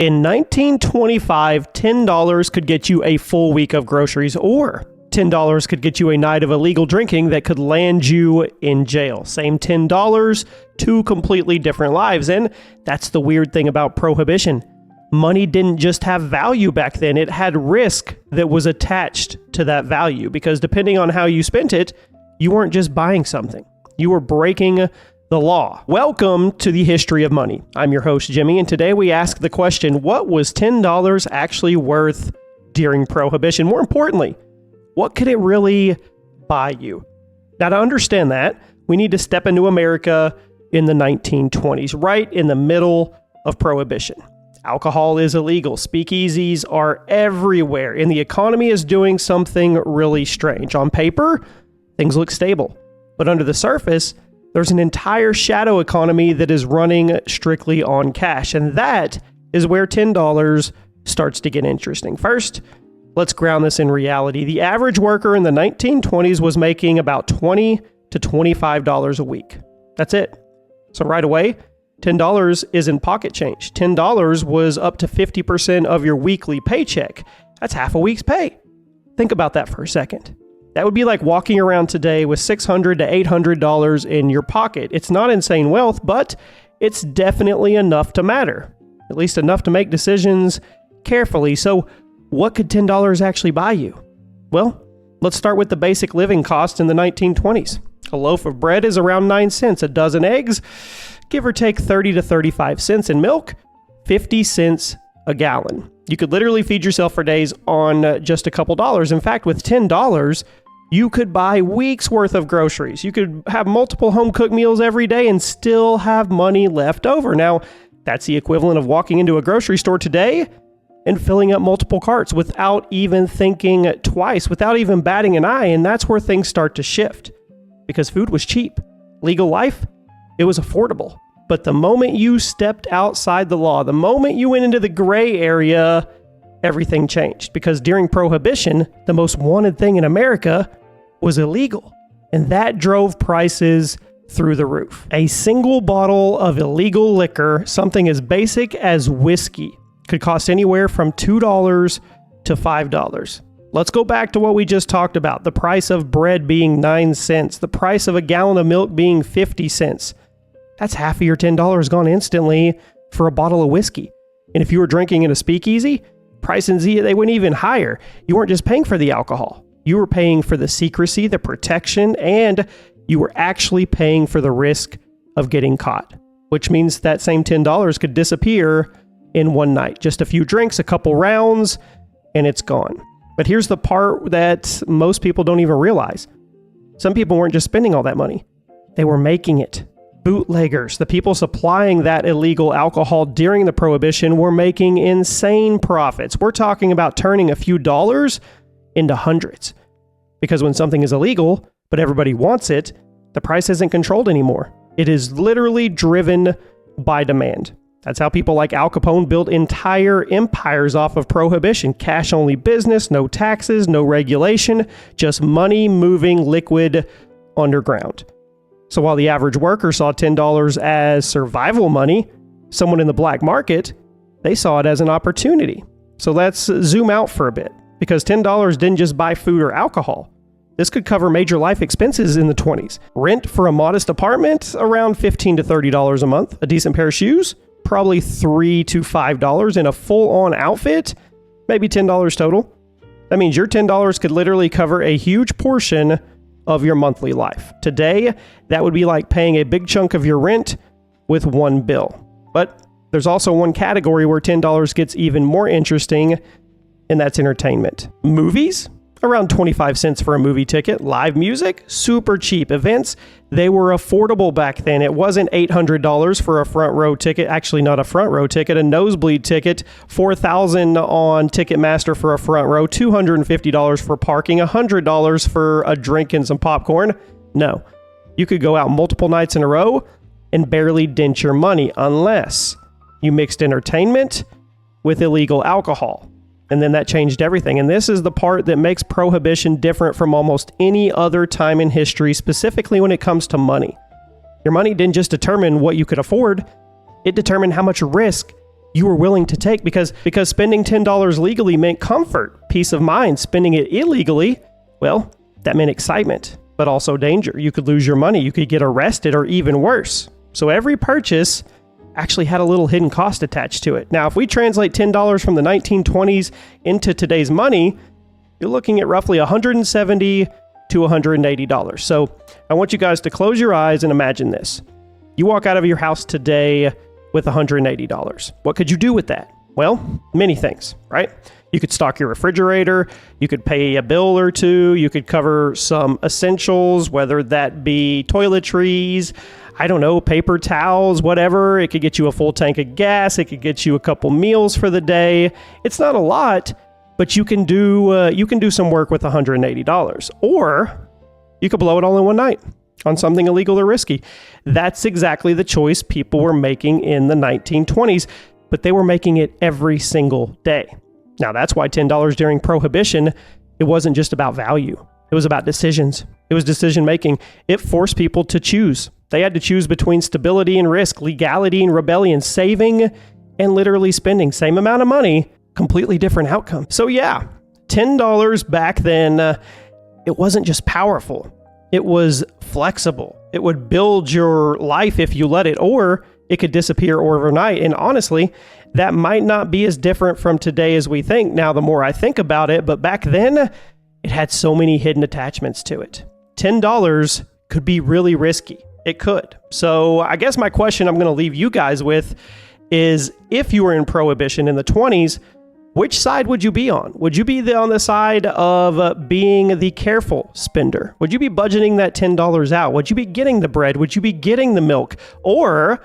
In 1925, $10 could get you a full week of groceries, or $10 could get you a night of illegal drinking that could land you in jail. Same $10, two completely different lives. And that's the weird thing about Prohibition. Money didn't just have value back then. It had risk that was attached to that value, because depending on how you spent it, you weren't just buying something. You were breaking the law. Welcome to the History of Money. I'm your host, Jimmy, and today we ask the question, what was $10 actually worth during Prohibition? More importantly, what could it really buy you? Now, to understand that, we need to step into America in the 1920s, right in the middle of Prohibition. Alcohol is illegal. Speakeasies are everywhere, and the economy is doing something really strange. On paper, things look stable, but under the surface, there's an entire shadow economy that is running strictly on cash, and that is where $10 starts to get interesting. First, let's ground this in reality. The average worker in the 1920s was making about $20 to $25 a week. That's it. So right away, $10 isn't pocket change. $10 was up to 50% of your weekly paycheck. That's half a week's pay. Think about that for a second. That would be like walking around today with $600 to $800 in your pocket. It's not insane wealth, but it's definitely enough to matter. At least enough to make decisions carefully. So what could $10 actually buy you? Well, let's start with the basic living cost in the 1920s. A loaf of bread is around 9 cents. A dozen eggs, give or take 30 to 35 cents, in milk, 50 cents a gallon. You could literally feed yourself for days on just a couple dollars. In fact, with $10, you could buy weeks worth of groceries. You could have multiple home cooked meals every day and still have money left over. Now, that's the equivalent of walking into a grocery store today and filling up multiple carts without even thinking twice, without even batting an eye. And that's where things start to shift, because food was cheap. Legal life, it was affordable. But the moment you stepped outside the law, the moment you went into the gray area, everything changed. Because during Prohibition, the most wanted thing in America was illegal. And that drove prices through the roof. A single bottle of illegal liquor, something as basic as whiskey, could cost anywhere from $2 to $5. Let's go back to what we just talked about. The price of bread being 9 cents, the price of a gallon of milk being 50 cents. That's half of your $10 gone instantly for a bottle of whiskey. And if you were drinking in a speakeasy, prices, they went even higher. You weren't just paying for the alcohol. You were paying for the secrecy, the protection, and you were actually paying for the risk of getting caught, which means that same $10 could disappear in one night. Just a few drinks, a couple rounds, and it's gone. But here's the part that most people don't even realize. Some people weren't just spending all that money. They were making it. Bootleggers, the people supplying that illegal alcohol during the Prohibition, were making insane profits. We're talking about turning a few dollars into hundreds. Because when something is illegal, but everybody wants it, the price isn't controlled anymore. It is literally driven by demand. That's how people like Al Capone built entire empires off of Prohibition. Cash-only business, no taxes, no regulation, just money moving liquid underground. So while the average worker saw $10 as survival money, someone in the black market, they saw it as an opportunity. So let's zoom out for a bit, because $10 didn't just buy food or alcohol. This could cover major life expenses in the 20s. Rent for a modest apartment, around $15 to $30 a month. A decent pair of shoes, probably $3 to $5. And a full-on outfit, maybe $10 total. That means your $10 could literally cover a huge portion of your monthly life. Today, that would be like paying a big chunk of your rent with one bill. But there's also one category where $10 gets even more interesting, and that's entertainment. Movies? Around 25 cents for a movie ticket. Live music? Super cheap. Events? They were affordable back then. It wasn't $800 for a front row ticket. Actually, not a front row ticket, a nosebleed ticket. $4,000 on Ticketmaster for a front row. $250 for parking. $100 for a drink and some popcorn. No. You could go out multiple nights in a row and barely dent your money unless you mixed entertainment with illegal alcohol. And then that changed everything. And this is the part that makes Prohibition different from almost any other time in history, specifically when it comes to money. Your money didn't just determine what you could afford, it determined how much risk you were willing to take because spending $10 legally meant comfort, peace of mind. Spending it illegally, well, that meant excitement, but also danger. You could lose your money, you could get arrested, or even worse. So every purchase actually had a little hidden cost attached to it. Now, if we translate $10 from the 1920s into today's money, you're looking at roughly $170 to $180. So I want you guys to close your eyes and imagine this. You walk out of your house today with $180. What could you do with that? Well, many things, right? You could stock your refrigerator, you could pay a bill or two, you could cover some essentials, whether that be toiletries, I don't know, paper towels, whatever. It could get you a full tank of gas, it could get you a couple meals for the day. It's not a lot, but you can do some work with $180. Or you could blow it all in one night on something illegal or risky. That's exactly the choice people were making in the 1920s, but they were making it every single day. Now, that's why $10 during Prohibition, it wasn't just about value. It was about decisions. It was decision making. It forced people to choose. They had to choose between stability and risk, legality and rebellion, saving and literally spending. Same amount of money, completely different outcome. So yeah, $10 back then, it wasn't just powerful. It was flexible. It would build your life if you let it, or it could disappear overnight. And honestly, that might not be as different from today as we think. Now, the more I think about it, but back then, it had so many hidden attachments to it. $10 could be really risky. It could. So I guess my question I'm going to leave you guys with is, if you were in Prohibition in the 20s, which side would you be on? Would you be on the side of being the careful spender? Would you be budgeting that $10 out? Would you be getting the bread? Would you be getting the milk? Or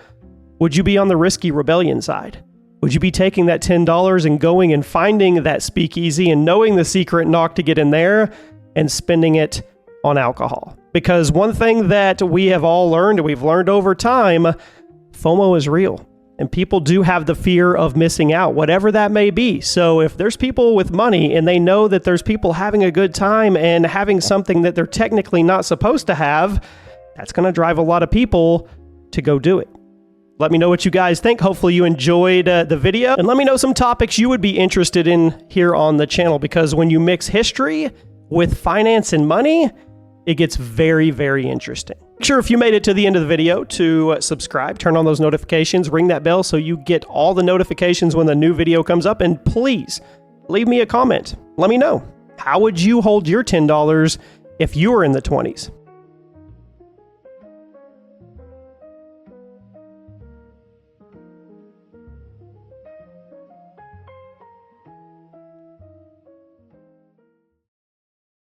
would you be on the risky rebellion side? Would you be taking that $10 and going and finding that speakeasy and knowing the secret knock to get in there and spending it on alcohol? Because one thing that we have all learned, and we've learned over time, FOMO is real. And people do have the fear of missing out, whatever that may be. So if there's people with money and they know that there's people having a good time and having something that they're technically not supposed to have, that's going to drive a lot of people to go do it. Let me know what you guys think. Hopefully you enjoyed the video. And let me know some topics you would be interested in here on the channel, because when you mix history with finance and money, it gets very, very interesting. Make sure if you made it to the end of the video to subscribe, turn on those notifications, ring that bell so you get all the notifications when the new video comes up. And please leave me a comment. Let me know, how would you hold your $10 if you were in the 20s?